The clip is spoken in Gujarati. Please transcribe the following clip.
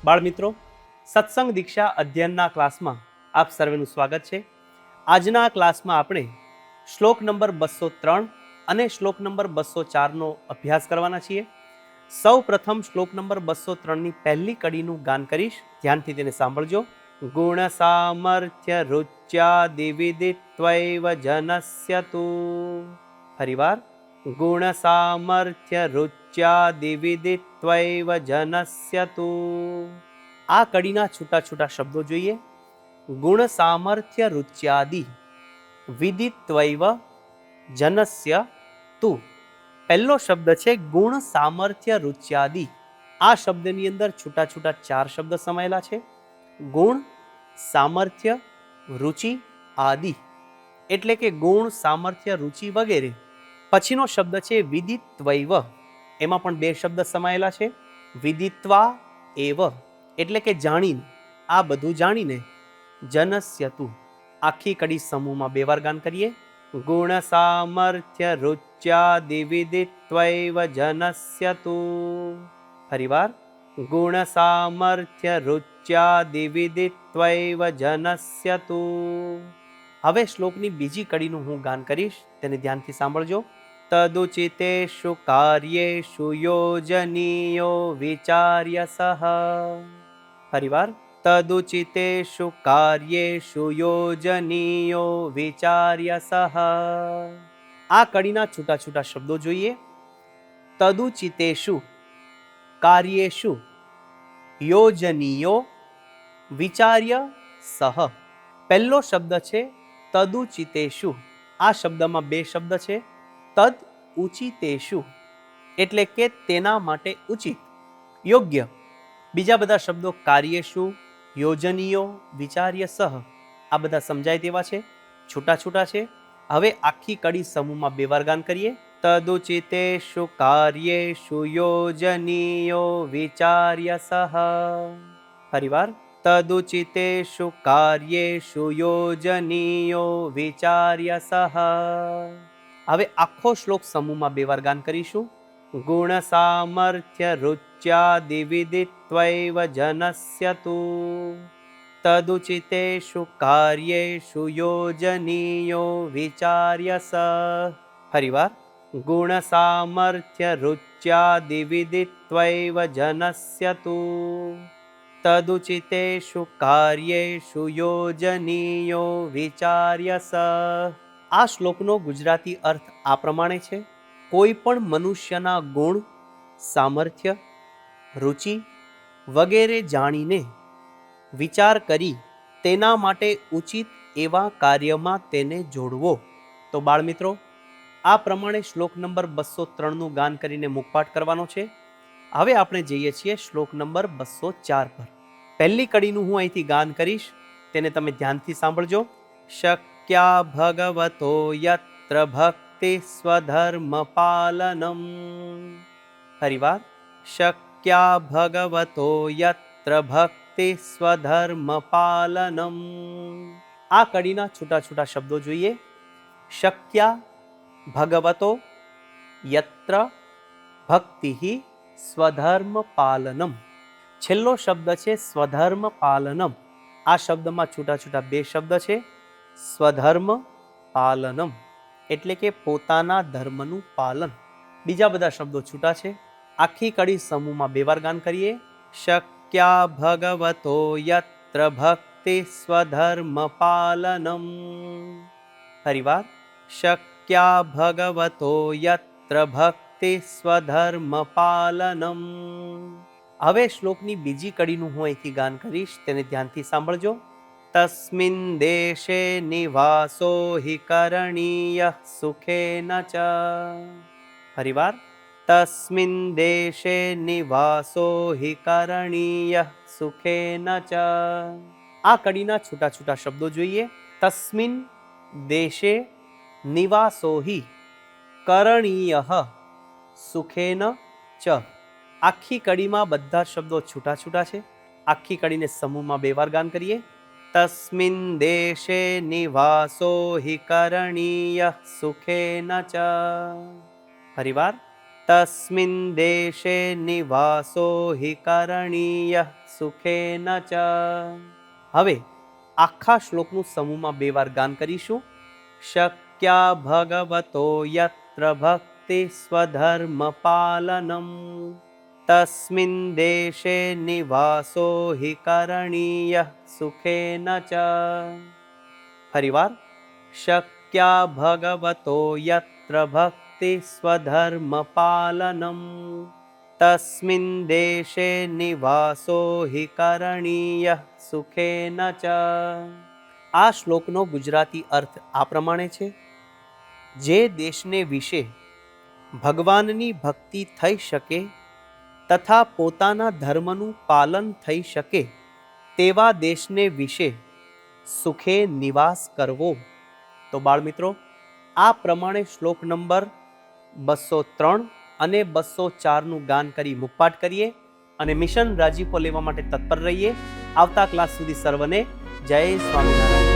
બાળમિત્રો, સત્સંગ દીક્ષા અધ્યયનના ક્લાસમાં આપ સર્વેનું સ્વાગત છે. આજના ક્લાસમાં આપણે શ્લોક નંબર 203 અને શ્લોક નંબર 204 નો અભ્યાસ કરવાના છીએ. સૌ પ્રથમ શ્લોક નંબર 203ની પહેલી કડીનું ગાન કરીશ, ધ્યાનથી તેને સાંભળજો. ગુણ સામર્થ્ય રુચ્યા વિદિત્વૈવ જનસ્ય તુ. ફરીવાર, ગુણ સામર્થ્ય રુચ્યા વિદિત્વૈવ જનસ્ય તુ. આ કડીના છૂટા છૂટા શબ્દો જોઈએ. ગુણ સામર્થ્ય રુચ્યાદિ વિદિત્વૈવ જનસ્ય તુ. પહેલો શબ્દ છે ગુણ સામર્થ્ય રુચ્યાદિ. આ શબ્દની અંદર છૂટા છૂટા 4 શબ્દ સમાયેલા છે. ગુણ, સામર્થ્ય, રુચિ, આદિ, એટલે કે ગુણ, સામર્થ્ય, રુચિ વગેરે. પછીનો શબ્દ છે વિદિત્વૈવ. એમાં પણ 2 શબ્દ સમાયેલા છે. વિદિત્વા એવ, એટલે કે જાણીને, આ બધું જાણીને. જનસ્ય તુ. આખી કડી સમૂહમાં 2 વાર ગાન કરીએ. ગુણ સામર્થ્ય રુચ્યા વિદિત્વૈવ જનસ્ય તુ. ફરીવાર, ગુણ સામર્થ્ય રુચ્યા વિદિત્વૈવ જનસ્ય તુ. હવે શ્લોકની બીજી કડીનું હું ગાન કરીશ, તેને ધ્યાનથી સાંભળજો. તદુચિતેષુ કાર્યેષુ યોજનીયો વિચાર્ય સહ. ફરીવાર, તદુચિતેષુ કાર્યેષુ યોજનીયો વિચાર્ય સહ. આ કડીના છૂટા છૂટા શબ્દો જોઈએ. તદુચિતેષુ કાર્યેષુ યોજનીયો વિચાર્ય સહ. પહેલો શબ્દ છે તદુચિતેષુ. આ શબ્દમાં 2 શબ્દ છે. તદ ઉચિતેષુ, એટલે કે તેના માટે ઉચિત, યોગ્ય. બીજા બધા શબ્દો કાર્યેષુ, યોજનીયો, વિચાર્ય સહ, આ બધા સમજાય તેવા છે, છૂટા છૂટા છે. હવે આખી કડી સમૂહમાં 2 વાર ગાન કરીએ. તદુચિતેષુ કાર્યેષુ યોજનીયો વિચાર્ય સહ. ફરીવાર, તદુચિતેષુ કાર્યેષુ યોજનીયો વિચાર્ય સહ. હવે આખો શ્લોક સમૂહમાં 2 વાર ગાન કરીશું. ગુણ સામર્થ્ય રુચ્યા વિદિત્વૈવ જનસ્ય તુ. તદુચિતેષુ કાર્યેષુ યોજનીયો વિચાર્ય સહ. ફરીવાર, ગુણ સામર્થ્ય રુચ્યા વિદિત્વૈવ જનસ્ય તુ. તદુચિતેષુ કાર્યેષુ યોજનીયો વિચાર્ય સહ. આ શ્લોકનો ગુજરાતી અર્થ આ પ્રમાણે છે. કોઈ પણ મનુષ્યના ગુણ, સામર્થ્ય, રુચિ વગેરે જાણીને, વિચાર કરી તેના માટે ઉચિત એવા કાર્યમાં તેને જોડવો. તો બાળમિત્રો, આ પ્રમાણે શ્લોક નંબર 203નું ગાન કરીને મુખપાઠ કરવાનો છે. હવે આપણે જઈએ છીએ શ્લોક નંબર 204 પર. પહેલી કડીનું હું અહીંથી ગાન કરીશ, તેને તમે ધ્યાનથી સાંભળજો. શક્યા ભગવતો યત્ર ભક્તિ સ્વધર્મ પાલનમ. ફરીવાર, શક્યા ભગવતો યત્ર ભક્તિ સ્વધર્મ પાલનમ. આ કડીના છૂટા છૂટા શબ્દો જોઈએ. શક્યા ભગવતો યત્ર ભક્તિ સ્વધર્મ પાલનમ. છેલ્લો શબ્દ છે સ્વધર્મ પાલનમ. આ શબ્દમાં છૂટા છૂટા 2 શબ્દ છે. સ્વધર્મ પાલનમ, એટલે કે પોતાના ધર્મનું પાલન. બીજા બધા શબ્દો છૂટા છે. આખી કડી સમૂહમાં 2 વાર ગાન કરીએ. શક્યા ભગવતો યત્ર ભક્તિ સ્વધર્મ પાલનમ. ફરીવાર, શક્યા ભગવતો યત્ર ભક્તિ સ્વધર્મ પાલનમ. હવે શ્લોકની બીજી કડીનું હું અહીંથી ગાન કરીશ, તેને ધ્યાનથી સાંભળજો. તસ્મિન દેશે નિવાસો હિ કરણીય સુખેન ચ. ફરીવાર, તસ્મિન દેશે નિવાસો હિ કરણીય સુખેન ચ. આ કડીના છૂટા છૂટા શબ્દો જોઈએ. તસ્મિન દેશે નિવાસો હિ કરણીય સુખેન ચ. આખી કડીમાં બધા શબ્દો છૂટા છૂટા છે. આખી કડીને સમૂહમાં 2 વાર ગાન કરીએ. તસ્મિન દેશે નિવાસો હિ કરણીય સુખેન ચ. ફરીવાર, તસ્મિન દેશે નિવાસો હિ કરણીય સુખેન ચ. હવે આખા શ્લોકનું સમૂહમાં 2 વાર ગાન કરીશું. શક્યા ભગવતો યત્ર ભક્તિ સ્વધર્મ પાલનમ તસ્મિન દેશે નિવાસો હિ કરણીય સુખેન ચ. ફરીવાર. શક્યા ભગવતો યત્ર ભક્તિ સ્વધર્મ પાલનમ તસ્મિન દેશે નિવાસો હિ કરણીય સુખેન ચ. આ શ્લોકનો ગુજરાતી અર્થ આ પ્રમાણે છે. જે દેશને વિશે ભગવાનની ભક્તિ થઈ શકે તથા પોતાના ધર્મનું પાલન થઈ શકે તેવા દેશને વિશે સુખે નિવાસ કરવો. તો બાળમિત્રો, આ પ્રમાણે શ્લોક નંબર 203 અને 204નું ગાન કરી મુખપાઠ કરીએ અને મિશન રાજીપો લેવા માટે તત્પર રહીએ. આવતા ક્લાસ સુધી સર્વને જય સ્વામિનારાયણ.